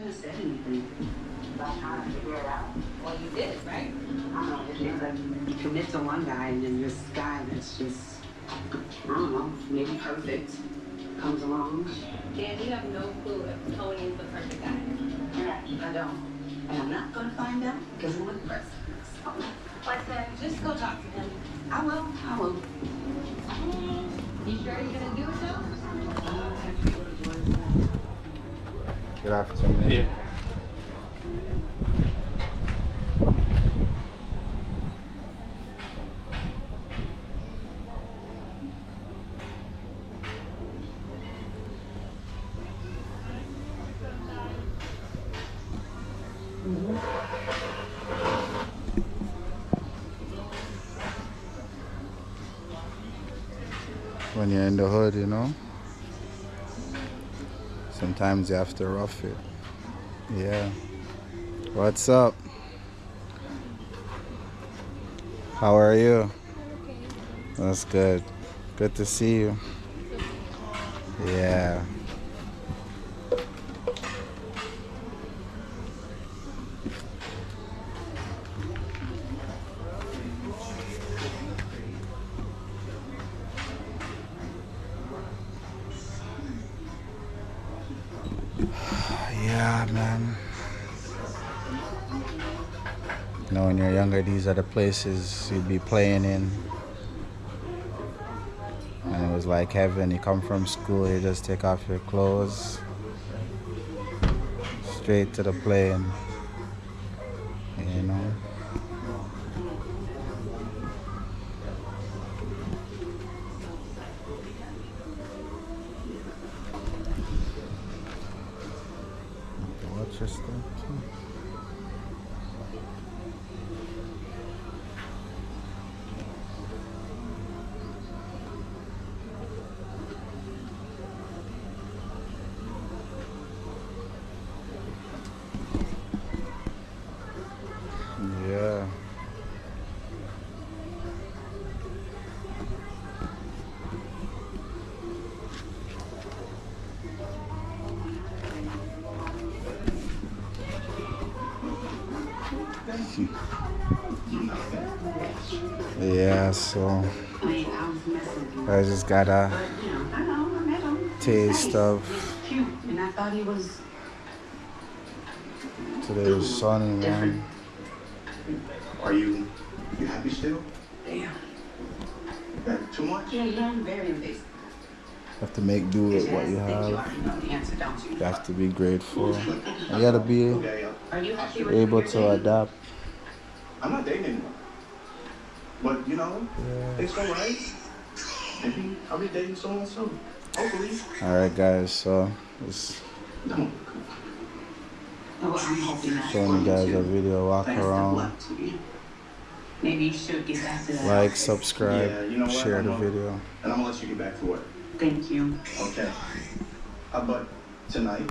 haven't said anything. I'm trying to figure it out. Well, you did, right? I don't know. It seems like you commit to one guy and then this guy that's just, I don't know, maybe perfect comes along. Dan, you have no clue if Tony is the perfect guy. Yeah, I don't. And I'm not going to find out because I'm with the person. Listen, just go talk to him. I will. I will. You sure you're gonna do it though? Good afternoon. Yeah. When you're in the hood, you know, sometimes you have to rough it. Yeah. What's up? How are you? That's good. Good to see you. Yeah. Yeah, man. You know, when you're younger, these are the places you'd be playing in. And it was like heaven. You come from school, you just take off your clothes, straight to the plane. You know? Watch your step. Yeah. Yeah, so I mean, I was messing with I just gotta But, you know, I know, I met him. taste of He's cute, and I thought he was today's sunny, man. Are you happy still? damn. Too much? Yeah, you're very invasive. Have to make do with what you You have. already know the answer, don't you? You have to be grateful. You gotta be Okay, Are you happy with able your to date? adapt. I'm not dating anyone. But, you know, Yeah. it's alright. Maybe I'll be dating someone soon. Hopefully. Alright, guys, so just No. Oh, I'm hoping that showing you guys a video walk best of around. luck to you. Maybe you should get back to that. Like, subscribe, Yeah, you know what? share the I'm video. And I'm gonna let you get back to work. Thank you. Okay. How about tonight?